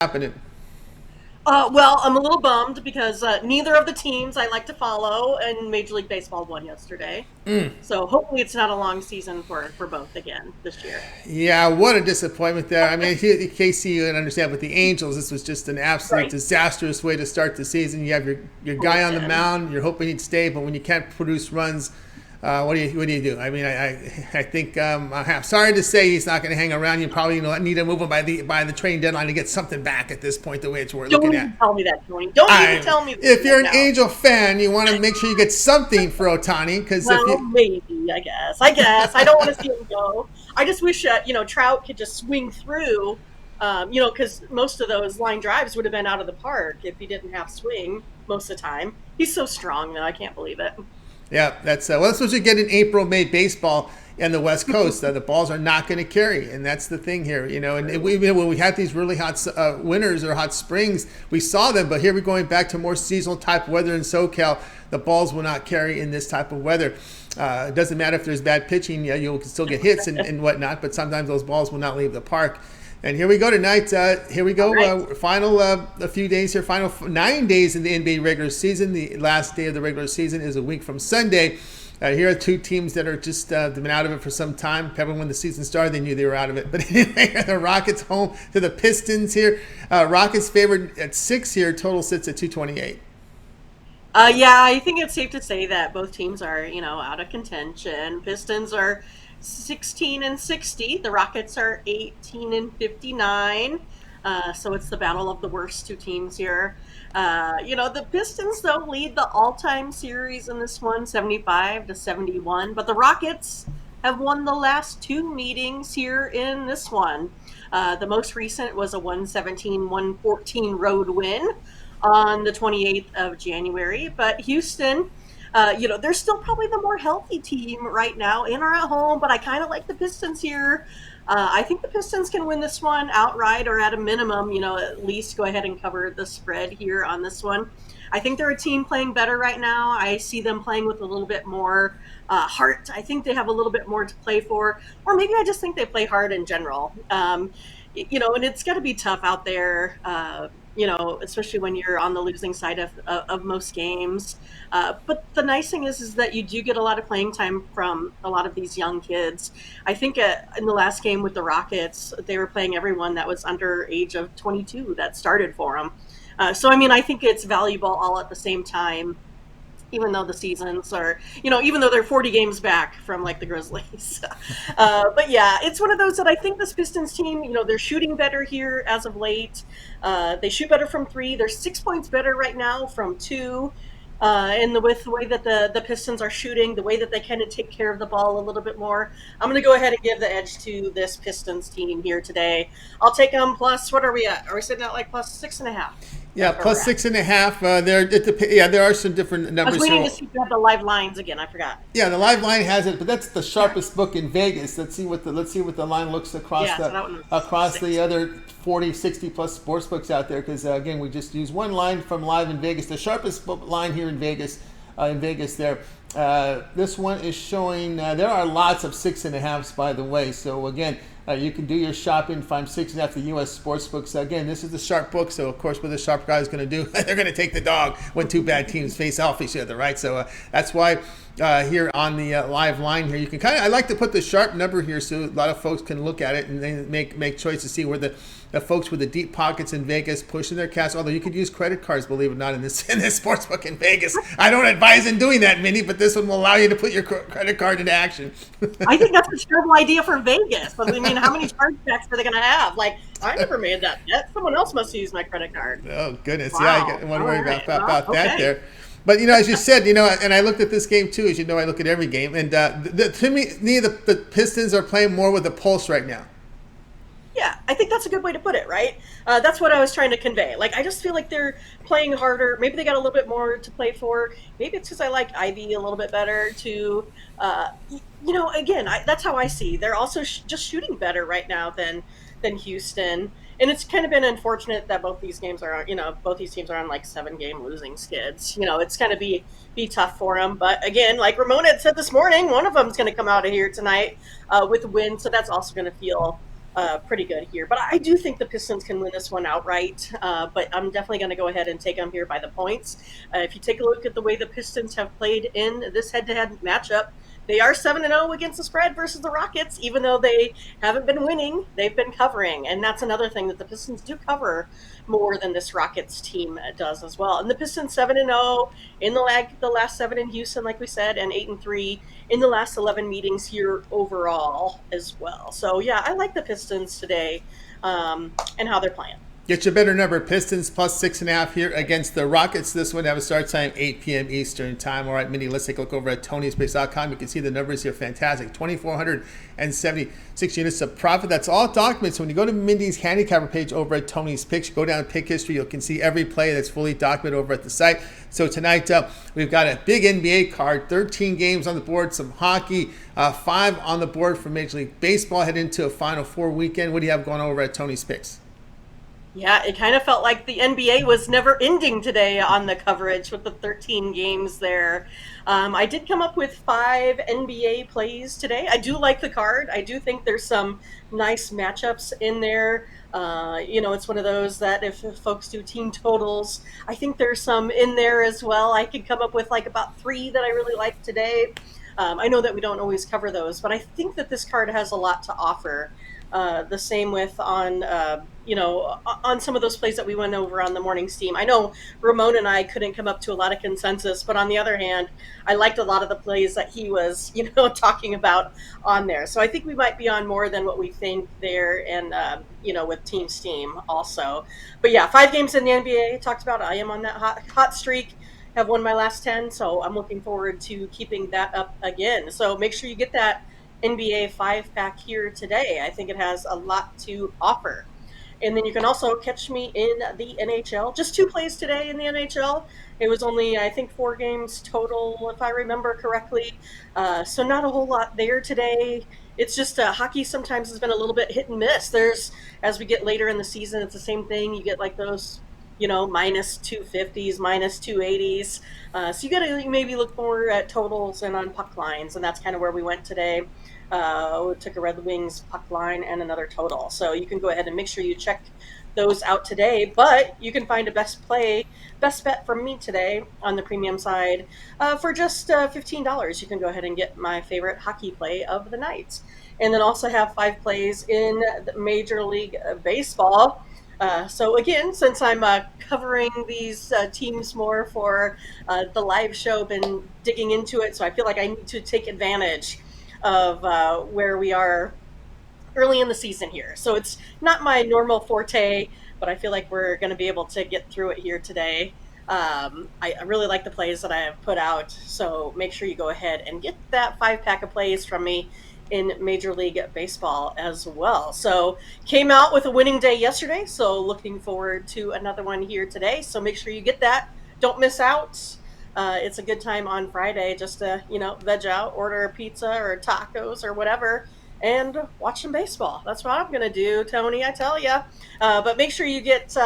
happening? Well, I'm a little bummed because neither of the teams I like to follow and Major League Baseball won yesterday. So hopefully it's not a long season for both again this year. Yeah, what a disappointment there. I mean, Casey, you can understand, with the Angels, this was just an absolute Right. disastrous way to start the season. You have your guy on the Colton. mound, you're hoping he'd stay, but when you can't produce runs, what do you do? I mean, I think I'm sorry to say he's not going to hang around. You probably need to move him by the trade deadline to get something back at this point. The way it's we're Don't looking at. even tell me that, Tony. Don't even tell me If that you're right an now. Angel fan, you want to make sure you get something for Otani, because if Well, you maybe, I guess. I don't want to see him go. I just wish, Trout could just swing through, because most of those line drives would have been out of the park if he didn't have swing most of the time. He's so strong, though. I can't believe it. Yeah, that's what you get in April, May baseball and the West Coast. The balls are not going to carry, and that's the thing here. And when we had these really hot winters or hot springs, we saw them. But here we're going back to more seasonal type weather in SoCal. The balls will not carry in this type of weather. It doesn't matter if there's bad pitching; you'll still get hits and whatnot. But sometimes those balls will not leave the park. And here we go tonight. Here we go. All right. Final a few days here. Final 9 days in the NBA regular season. The last day of the regular season is a week from Sunday. Here are two teams that are just been out of it for some time. Probably when the season started, they knew they were out of it. But anyway, the Rockets home to the Pistons here. Rockets favored at 6 here. Total sits at 228. Yeah, I think it's safe to say that both teams are, out of contention. Pistons are 16 and 60. The Rockets are 18 and 59. So it's the battle of the worst two teams here. The Pistons though lead the all-time series in this one, 75-71. But the Rockets have won the last two meetings here in this one. The most recent was a 117-114 road win on the 28th of January. But Houston, they're still probably the more healthy team right now in or at home, but I kind of like the Pistons here. I think the Pistons can win this one outright or at a minimum, at least go ahead and cover the spread here on this one. I think they're a team playing better right now. I see them playing with a little bit more heart. I think they have a little bit more to play for, or maybe I just think they play hard in general. And it's got to be tough out there. Especially when you're on the losing side of most games. But the nice thing is that you do get a lot of playing time from a lot of these young kids. I think in the last game with the Rockets, they were playing everyone that was under age of 22 that started for them. I think it's valuable all at the same time, even though the seasons are, even though they're 40 games back from like the Grizzlies. But yeah, it's one of those that I think this Pistons team, they're shooting better here as of late. They shoot better from three. They're 6 points better right now from two. With the way that the Pistons are shooting, the way that they kind of take care of the ball a little bit more, I'm going to go ahead and give the edge to this Pistons team here today. I'll take them plus, what are we at? Are we sitting at like plus 6.5? Yeah, That's where we're plus at. 6.5. There are some different I was numbers waiting here. to see if you have the live lines again. I forgot. Yeah, the live line has it, but that's the sharpest book in Vegas. Let's see what the line looks across Yeah, so the that one was across the 6. other 40, 60 plus sports books out there. Because again, we just use one line from live in Vegas. The sharpest line here in Vegas. There. This one is showing. There are lots of 6.5s, by the way. So again, you can do your shopping, find 6.5 the U.S. sports books. Again, this is the sharp book. So of course, what the sharp guy is going to do, they're going to take the dog when two bad teams face off each other, right? So that's why here on the live line here, you can I like to put the sharp number here so a lot of folks can look at it and then make choice to see where the folks with the deep pockets in Vegas pushing their cash. Although you could use credit cards, believe it or not, in this sports book in Vegas. I don't advise in doing that, Mindy, but this one will allow you to put your credit card into action. I think that's a terrible idea for Vegas. But I mean, how many chargebacks are they going to have? Like, I never made that bet. Someone else must use my credit card. Oh goodness, yeah, I Wow. want to All worry right. about Well, that okay. there. But as you said, and I looked at this game too. As you know, I look at every game, and to me, the Pistons are playing more with a pulse right now. Yeah, I think that's a good way to put it, right? That's what I was trying to convey. Like, I just feel like they're playing harder. Maybe they got a little bit more to play for. Maybe it's because I like Ivy a little bit better. Again, that's how I see. They're also just shooting better right now than Houston. And it's kind of been unfortunate that both these teams are on like 7-game losing skids. It's going to be tough for them. But again, like Ramona had said this morning, one of them is going to come out of here tonight with a win. So that's also going to feel pretty good here. But I do think the Pistons can win this one outright. But I'm definitely going to go ahead and take them here by the points. If you take a look at the way the Pistons have played in this head-to-head matchup, they are 7-0 against the spread versus the Rockets, even though they haven't been winning. They've been covering, and that's another thing that the Pistons do cover more than this Rockets team does as well. And the Pistons 7-0 in the last 7 in Houston, like we said, and 8-3 in the last 11 meetings here overall as well. So yeah, I like the Pistons today and how they're playing. Get your better number. Pistons plus 6.5 here against the Rockets. This one have a start time 8 p.m. Eastern time. All right, Mindy, let's take a look over at Tony'sPicks.com. You can see the numbers here. Fantastic. 2,476 units of profit. That's all documents. So when you go to Mindy's handicapper page over at Tony's Picks, you go down to pick history. You can see every play that's fully documented over at the site. So tonight we've got a big NBA card. 13 games on the board. Some hockey. 5 on the board for Major League Baseball. Head into a Final Four weekend. What do you have going over at Tony's Picks? Yeah, it kind of felt like the NBA was never ending today on the coverage with the 13 games there. I did come up with 5 NBA plays today. I do like the card. I do think there's some nice matchups in there. It's one of those that if folks do team totals, I think there's some in there as well. I could come up with like about 3 that I really like today. I know that we don't always cover those, but I think that this card has a lot to offer. The same with on some of those plays that we went over on the morning steam. I know Ramon and I couldn't come up to a lot of consensus, but on the other hand, I liked a lot of the plays that he was, talking about on there. So I think we might be on more than what we think there and, with Team Steam also. But yeah, 5 games in the NBA talked about. I am on that hot streak. Have won my last 10, so I'm looking forward to keeping that up again. So make sure you get that NBA 5-pack here today. I think it has a lot to offer. And then you can also catch me in the NHL. Just 2 plays today in the NHL. It was only, I think, 4 games total, if I remember correctly. So not a whole lot there today. It's just hockey sometimes has been a little bit hit and miss. As we get later in the season, it's the same thing. You get like those, minus 250s, minus 280s. So you got to maybe look more at totals and on puck lines, and that's kind of where we went today. We took a Red Wings puck line and another total. So you can go ahead and make sure you check those out today. But you can find a best bet from me today on the premium side for just $15. You can go ahead and get my favorite hockey play of the night. And then also have 5 plays in the Major League Baseball. So again, since I'm covering these teams more for the live show, been digging into it, so I feel like I need to take advantage of where we are early in the season here. So it's not my normal forte, but I feel like we're going to be able to get through it here today. I really like the plays that I have put out, so make sure you go ahead and get that 5-pack of plays from me in Major League Baseball as well. So came out with a winning day yesterday, so looking forward to another one here today. So make sure you get that. Don't miss out. It's a good time on Friday just to, veg out, order a pizza or tacos or whatever, and watch some baseball. That's what I'm going to do, Tony, I tell you. But make sure you get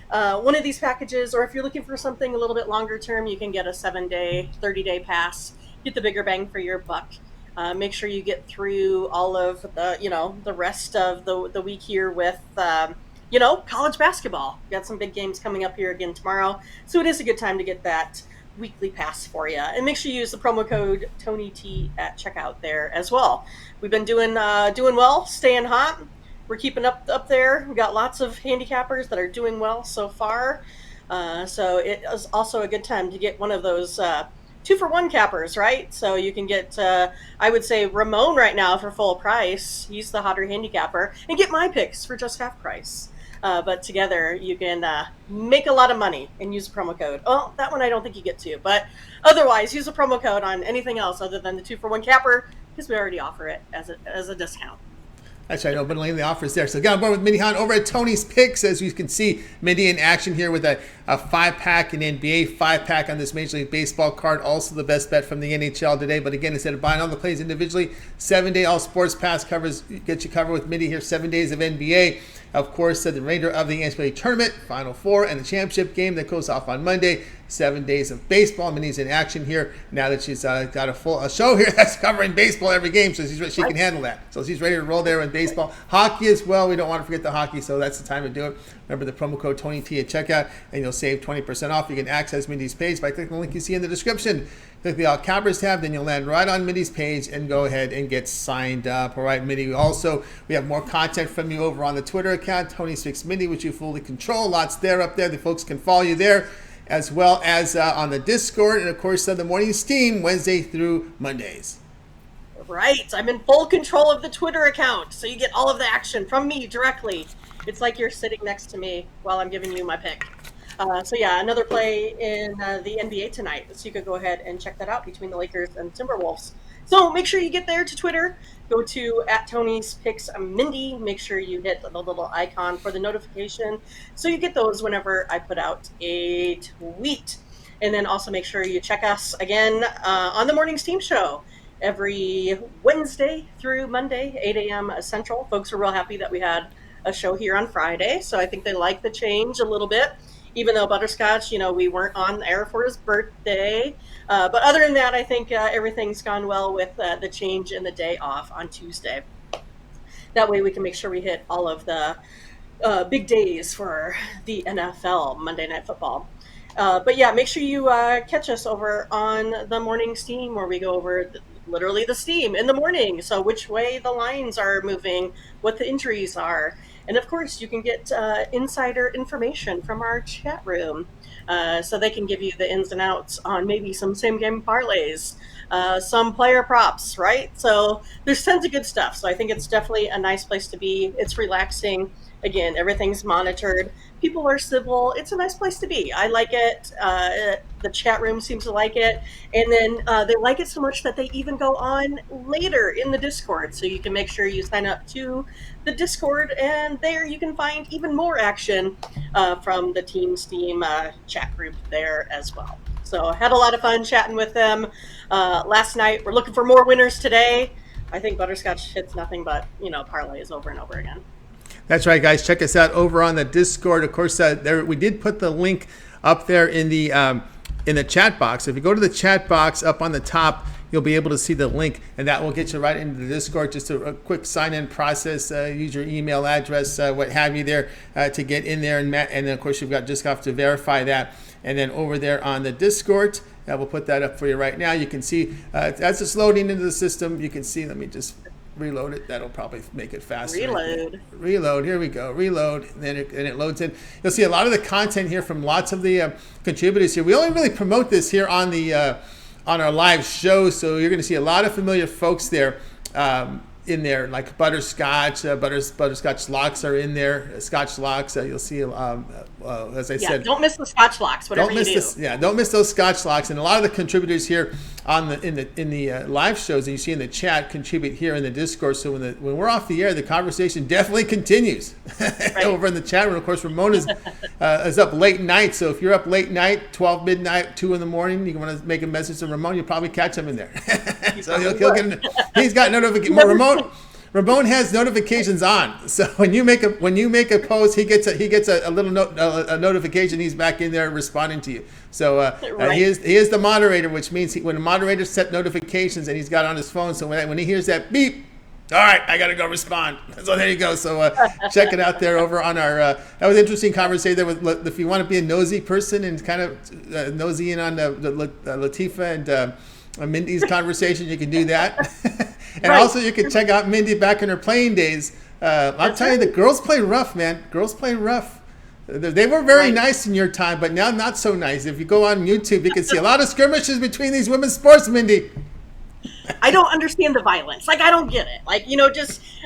one of these packages, or if you're looking for something a little bit longer term, you can get a 7-day, 30-day pass. Get the bigger bang for your buck. Make sure you get through all of the rest of the week here with, college basketball. We've got some big games coming up here again tomorrow. So it is a good time to get that weekly pass for you. And make sure you use the promo code TonyT at checkout there as well. We've been doing well, staying hot. We're keeping up there. We've got lots of handicappers that are doing well so far. So it is also a good time to get one of those 2-for-1 cappers, right? So you can get, I would say, Ramon right now for full price. He's the hotter handicapper. And get my picks for just half price. But together you can make a lot of money and use a promo code. Oh, that one I don't think you get to. But otherwise, use a promo code on anything else other than the 2-for-1 capper because we already offer it as a discount. That's right. Open link, the offers there. So got on board with Mindy Hahne over at Tony's Picks. As you can see, Mindy in action here with a 5-pack in NBA, 5-pack on this Major League Baseball card. Also the best bet from the NHL today. But again, instead of buying all the plays individually, 7-day all sports pass covers get you covered with Mindy here. 7 days of NBA. Of course, the remainder of the NCAA tournament, Final Four, and the championship game that goes off on Monday. 7 days of baseball. Mindy's in action here now that she's got a show here that's covering baseball every game, so she can handle that. So she's ready to roll there with baseball. Hockey as well. We don't want to forget the hockey, so that's the time to do it. Remember the promo code TonyT at checkout, and you'll save 20% off. You can access Mindy's page by clicking the link you see in the description. Click the All Cappers tab, then you'll land right on Mindy's page and go ahead and get signed up. All right, Mindy. We have more content from you over on the Twitter account, Tony6Mindy, which you fully control. Lots there up there. The folks can follow you there, as well as on the Discord, and of course the morning steam Wednesday through Mondays. Right, I'm in full control of the Twitter account, so you get all of the action from me directly. It's like you're sitting next to me while I'm giving you my pick. So yeah, another play in the NBA tonight, so you could go ahead and check that out between the Lakers and Timberwolves. So make sure you get there to Twitter. Go to @Tony'sPicksMindy. Make sure you hit the little icon for the notification so you get those whenever I put out a tweet. And then also make sure you check us again on the Morning Steam Show every Wednesday through Monday, 8 a.m. Central. Folks are real happy that we had a show here on Friday, so I think they like the change a little bit. Even though Butterscotch, we weren't on the air for his birthday. But other than that, I think everything's gone well with the change in the day off on Tuesday. That way we can make sure we hit all of the big days for the NFL, Monday Night Football. But yeah, make sure you catch us over on the Morning Steam, where we go over literally the steam in the morning. So which way the lines are moving, what the injuries are. And of course, you can get insider information from our chat room. So they can give you the ins and outs on maybe some same game parlays, some player props, right? So there's tons of good stuff. So I think it's definitely a nice place to be. It's relaxing. Again, everything's monitored. People are civil. It's a nice place to be. I like it. The chat room seems to like it. And then they like it so much that they even go on later in the Discord. So you can make sure you sign up to the Discord, and there you can find even more action from the Team Steam chat group there as well. So I had a lot of fun chatting with them last night. We're looking for more winners today. I think Butterscotch hits nothing but, parlays over and over again. That's right, guys. Check us out over on the Discord. Of course, we did put the link up there in the chat box. If you go to the chat box up on the top, you'll be able to see the link, and that will get you right into the Discord. Just a quick sign-in process. Use your email address, what have you there, to get in there. And then, of course, just have to verify that. And then over there on the Discord, we'll put that up for you right now. You can see as it's loading into the system, you can see, let me just reload it. That'll probably make it faster. Reload. Here we go. Reload. And then it loads in. You'll see a lot of the content here from lots of the contributors here. We only really promote this here on the on our live show, so you're going to see a lot of familiar folks there in there, like Butterscotch. Butterscotch Locks are in there. Scotch Locks. You'll see, as I said, don't miss the Scotch Locks. Whatever you do. Don't miss those Scotch Locks. And a lot of the contributors here in the live shows that you see in the chat contribute here in the Discord. So when we're off the air, the conversation definitely continues over in the chat room. Of course, Ramon is up late night. So if you're up late night, 12 midnight, 2 in the morning, you want to make a message to Ramon, you'll probably catch him in there. So he's got notification. Ramon has notifications on, so when you make a post, he gets a little notification. He's back in there responding to you. So he is the moderator, which means when the moderator set notifications and he's got on his phone, so when he hears that beep, all right, I got to go respond. So there you go. So check it out there over on our. That was an interesting conversation there with. If you want to be a nosy person and kind of nosy in on the Latifah and Mindy's conversation, you can do that. And also you can check out Mindy back in her playing days. I'll tell you, the girls play rough, man. Girls play rough. They were very nice in your time, but now not so nice. If you go on YouTube, you can see a lot of skirmishes between these women's sports, Mindy. I don't understand the violence. I don't get it.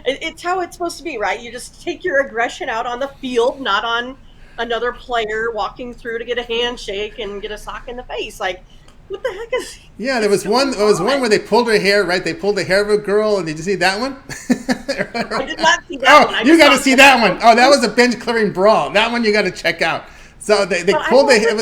It's how it's supposed to be, right? You just take your aggression out on the field, not on another player walking through to get a handshake and get a sock in the face. What the heck is? Yeah, there was one where they pulled her hair. Right, they pulled the hair of a girl, and did you see that one? I did not see that one. You got to see that one. Oh, that was a bench clearing brawl. That one you got to check out. So they pulled the hair.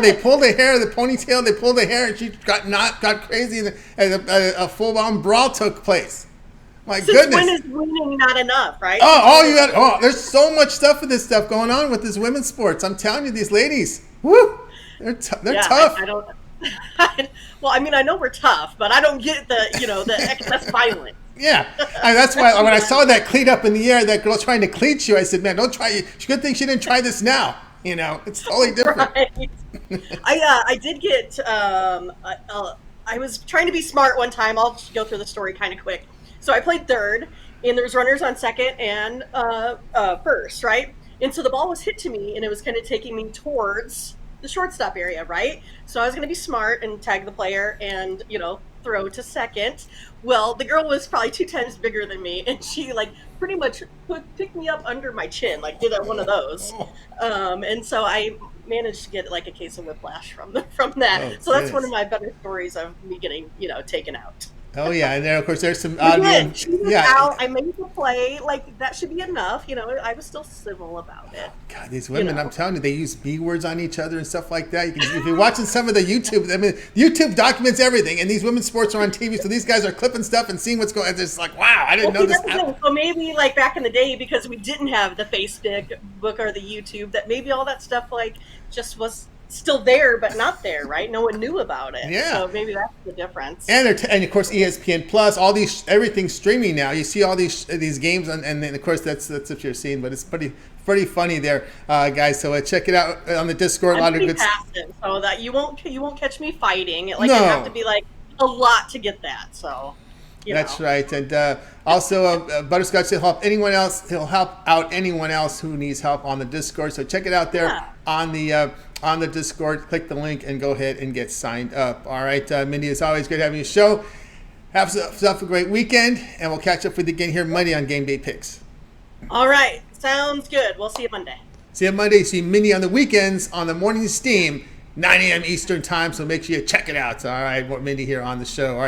They pulled the hair, the ponytail. They pulled the hair, and she got crazy, and a full on brawl took place. My Since when goodness. is winning not enough, right? Oh, there's so much stuff with this stuff going on with this women's sports. I'm telling you, these ladies, woo, they're Yeah, tough. I don't. Well, I mean, I know we're tough, but I don't get the excess violence. Yeah, that's why when I saw that cleat up in the air, that girl trying to cleat you, I said, "Man, don't try it. Good thing she didn't try this now. It's totally different." Right. I did get I was trying to be smart one time. I'll just go through the story kind of quick. So I played third, and there's runners on second and first, right? And so the ball was hit to me, and it was kind of taking me towards the shortstop area, right? So I was going to be smart and tag the player and throw to second. Well, the girl was probably 2 times bigger than me, and she pretty much picked me up under my chin, did one of those. And so I managed to get a case of whiplash from that. Oh, So that's one goodness. of my better stories of me getting taken out. Oh yeah, and then of course there's some Again, she was yeah. out. I made the play. That should be enough. I was still civil about it. God, these women, I'm telling you, they use B words on each other and stuff like that. If you're watching some of the YouTube, I mean, YouTube documents everything, and these women's sports are on TV, so these guys are clipping stuff and seeing what's going on. It's just wow, I didn't know this happened. So maybe back in the day, because we didn't have the Facebook or the YouTube, that maybe all that stuff just was still there but not there, right? No one knew about it. Yeah. So maybe that's the difference. And and of course ESPN Plus, all these everything's streaming now. You see all these games, and then of course that's what you're seeing. But it's pretty funny there, guys. So check it out on the Discord. I'm A lot of pretty good. passive, so that you won't catch me fighting. No. It'd have to be a lot to get that. So. That's right, and also Butterscotch will help anyone else. He'll help out anyone else who needs help on the Discord. So check it out there on the Discord. Click the link and go ahead and get signed up. All right, Mindy, it's always good having you show. Have yourself a great weekend, and we'll catch up with you again here Monday on Game Day Picks. All right, sounds good. We'll see you Monday. See you Monday. See Mindy on the weekends on the Morning Steam, 9 a.m. Eastern Time. So make sure you check it out. All right, Mindy here on the show. All right.